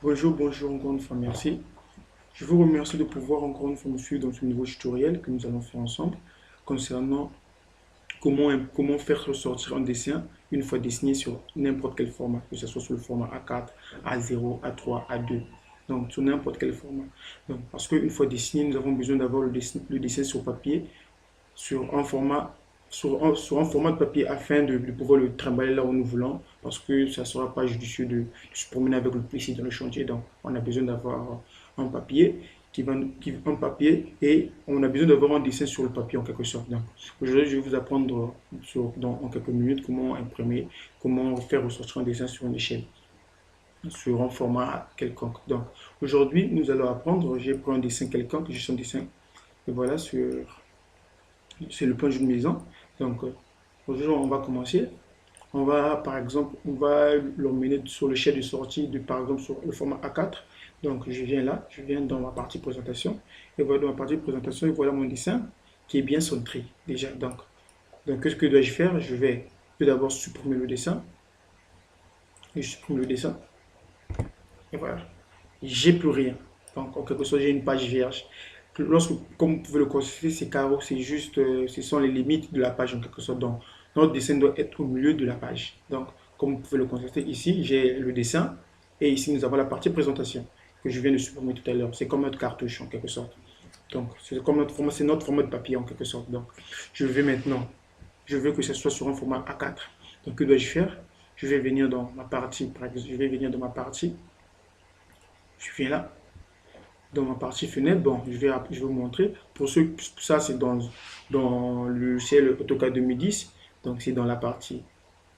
Bonjour, bonjour encore une fois, merci. Je vous remercie de pouvoir encore une fois me suivre dans ce nouveau tutoriel que nous allons faire ensemble concernant comment faire ressortir un dessin une fois dessiné sur n'importe quel format, que ce soit sur le format A4, A0, A3, A2, donc sur n'importe quel format. Donc, parce qu'une fois dessiné, nous avons besoin d'avoir le dessin sur papier sur un format, sur un format de papier afin de pouvoir le trimballer là où nous voulons, parce que ça ne sera pas judicieux de se promener avec le PC dans le chantier. Donc, on a besoin d'avoir un papier un papier et on a besoin d'avoir un dessin sur le papier en quelque sorte. Donc, aujourd'hui, je vais vous apprendre en quelques minutes comment imprimer, comment faire ressortir un dessin sur une échelle, sur un format quelconque. Donc, aujourd'hui, nous allons apprendre, j'ai pris un dessin quelconque, juste un dessin, et voilà, c'est le plan d'une maison. Donc, aujourd'hui, on va commencer. On va, par exemple, on va l'emmener sur le chef de sortie, par exemple, sur le format A4. Donc, je viens là, je viens dans ma partie présentation. Et voilà, dans ma partie présentation, et voilà mon dessin qui est bien centré déjà. Donc qu'est-ce que dois-je faire? Je vais tout d'abord supprimer le dessin. Et je supprime le dessin. Et voilà. J'ai plus rien. Donc, en quelque sorte, j'ai une page vierge. Lorsque, comme vous pouvez le constater, ces carreaux, c'est juste, ce sont les limites de la page en quelque sorte. Donc, notre dessin doit être au milieu de la page. Donc, comme vous pouvez le constater ici, j'ai le dessin et ici, nous avons la partie présentation que je viens de supprimer tout à l'heure. C'est comme notre cartouche en quelque sorte. Donc, c'est notre format de papier en quelque sorte. Donc, je vais maintenant, je veux que ce soit sur un format A4. Donc, que dois-je faire? Je vais venir dans ma partie, par exemple, je vais venir dans ma partie. Je viens là, dans ma partie fenêtre. Bon, je vais vous montrer. Pour ceux, ça c'est dans le logiciel AutoCAD 2010. Donc c'est dans la partie,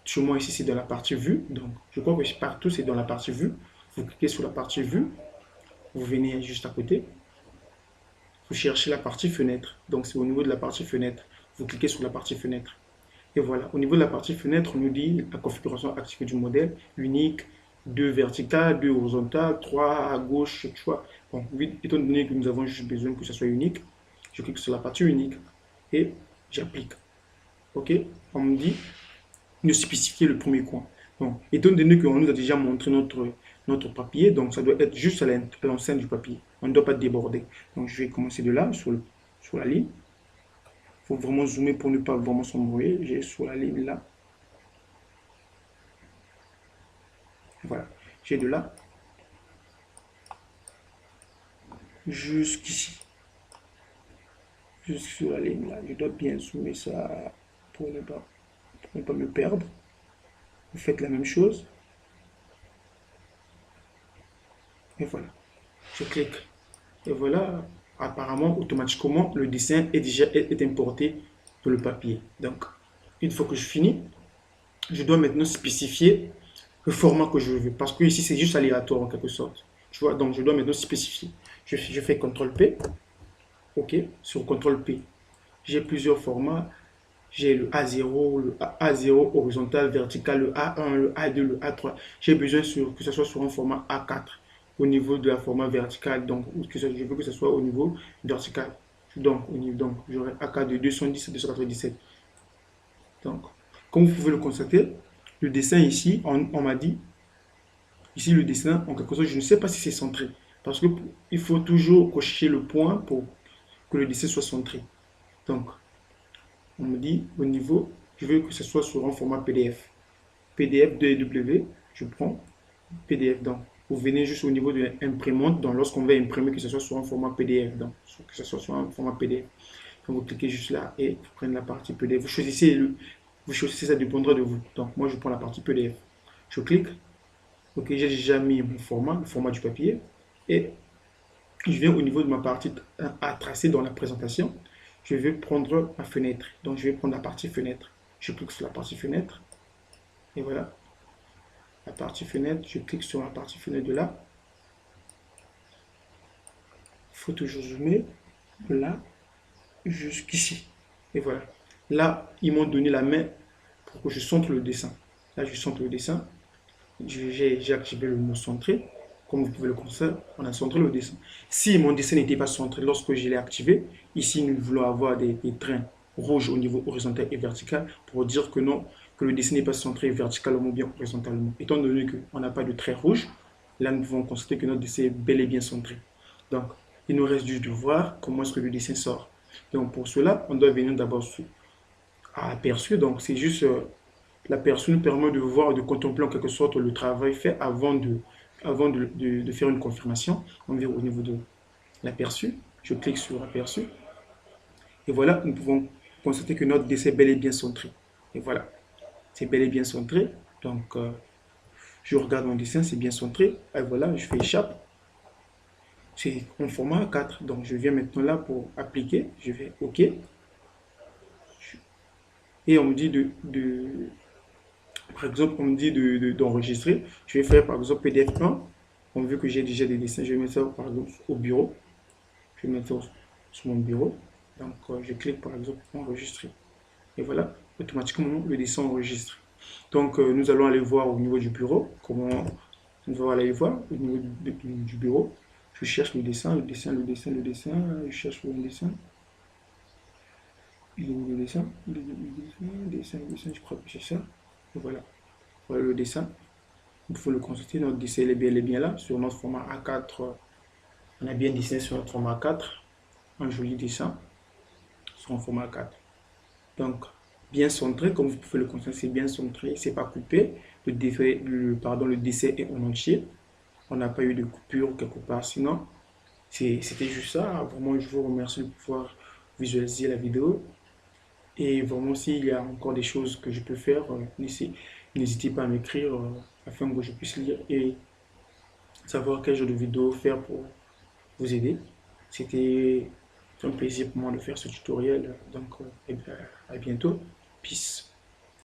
chez moi ici c'est dans la partie vue. Donc je crois que partout c'est dans la partie vue. Vous cliquez sur la partie vue. Vous venez juste à côté. Vous cherchez la partie fenêtre. Donc c'est au niveau de la partie fenêtre. Vous cliquez sur la partie fenêtre. Et voilà, au niveau de la partie fenêtre, on nous dit la configuration activée du modèle, unique, 2 verticales, 2 horizontales, 3 à gauche, chaque choix. Bon, étant donné que nous avons juste besoin que ce soit unique, je clique sur la partie unique et j'applique. OK? On me dit de spécifier le premier coin. Donc, étant donné qu'on nous a déjà montré notre papier, donc ça doit être juste à l'enceinte du papier. On ne doit pas déborder. Donc, je vais commencer de là, sur la ligne. Il faut vraiment zoomer pour ne pas vraiment s'embrouiller. J'ai sur la ligne là. Voilà. J'ai de là jusqu'ici. Jusque sur la ligne là. Je dois bien zoomer ça pour ne pas me perdre. Vous faites la même chose. Et voilà. Je clique. Et voilà. Apparemment, automatiquement, le dessin est déjà importé dans le papier. Donc, une fois que je finis, je dois maintenant spécifier le format que je veux. Parce que ici, c'est juste aléatoire en quelque sorte. Tu vois, donc je dois maintenant spécifier. Je fais CTRL P. OK. Sur CTRL P, j'ai plusieurs formats. J'ai le A0, le A0 horizontal, vertical, le A1, le A2, le A3. J'ai besoin que ce soit sur un format A4 au niveau de la format vertical. Donc, je veux que ce soit au niveau vertical. Donc j'aurai AK de 210 à 297. Donc, comme vous pouvez le constater, le dessin ici, on m'a dit, ici le dessin, en quelque sorte, je ne sais pas si c'est centré. Parce qu'il faut toujours cocher le point pour que le dessin soit centré. Donc, on me dit au niveau, je veux que ce soit sur un format PDF. PDF 2W, je prends PDF. Donc, vous venez juste au niveau de l'imprimante. Donc, lorsqu'on va imprimer, que ce soit sur un format PDF. Donc, que ce soit sur un format PDF. Donc, vous cliquez juste là et vous prenez la partie PDF. Vous choisissez, ça dépendra de vous. Donc, moi, je prends la partie PDF. Je clique. Ok, j'ai déjà mis mon format, le format du papier. Et je viens au niveau de ma partie à tracer dans la présentation. Je vais prendre ma fenêtre. Donc, je vais prendre la partie fenêtre. Je clique sur la partie fenêtre. Et voilà. La partie fenêtre, je clique sur la partie fenêtre de là. Il faut toujours zoomer de là jusqu'ici. Et voilà. Là, ils m'ont donné la main pour que je centre le dessin. Là, je centre le dessin. J'ai activé le mot centré. Comme vous pouvez le constater, on a centré le dessin. Si mon dessin n'était pas centré lorsque je l'ai activé, ici nous voulons avoir des trains rouges au niveau horizontal et vertical pour dire que non, que le dessin n'est pas centré verticalement ou bien horizontalement. Étant donné qu'on n'a pas de trait rouge, là nous pouvons constater que notre dessin est bel et bien centré. Donc, il nous reste juste de voir comment est-ce que le dessin sort. Donc, pour cela, on doit venir d'abord à aperçu. Donc, c'est juste l'aperçu nous permet de voir, de contempler en quelque sorte le travail fait avant de faire une confirmation. On vient au niveau de l'aperçu. Je clique sur aperçu. Et voilà, nous pouvons constater que notre dessin est bel et bien centré. Et voilà, c'est bel et bien centré. Donc, je regarde mon dessin, c'est bien centré. Et voilà, je fais échappe. C'est en format A4. Donc, je viens maintenant là pour appliquer. Je fais OK. Et on me dit par exemple, on me dit d'enregistrer. Je vais faire par exemple PDF1. On veut que j'ai déjà des dessins. Je vais mettre ça par exemple au bureau. Je vais mettre ça sur mon bureau. Donc, je clique par exemple enregistrer. Et voilà, automatiquement le dessin enregistre. Donc, nous allons aller voir au niveau du bureau. Comment nous allons aller voir au niveau du bureau. Je cherche le dessin, le dessin, le dessin, le dessin. Je cherche le dessin. Il est où le dessin? Le dessin, le dessin, je crois que c'est ça. Et voilà. Voilà le dessin. Il faut le consulter. Notre dessin est bel et bien là. Sur notre format A4, on a bien dessiné sur notre format A4. Un joli dessin sur un format A4. Donc, bien centré, comme vous pouvez le constater, c'est bien centré, c'est pas coupé. Le dessin est en entier. On n'a pas eu de coupure quelque part. Sinon, c'était juste ça. Vraiment, je vous remercie de pouvoir visualiser la vidéo. Et vraiment, s'il y a encore des choses que je peux faire, n'hésitez pas à m'écrire afin que je puisse lire et savoir quel genre de vidéo faire pour vous aider. C'était un plaisir pour moi de faire ce tutoriel. Donc, à bientôt. Peace.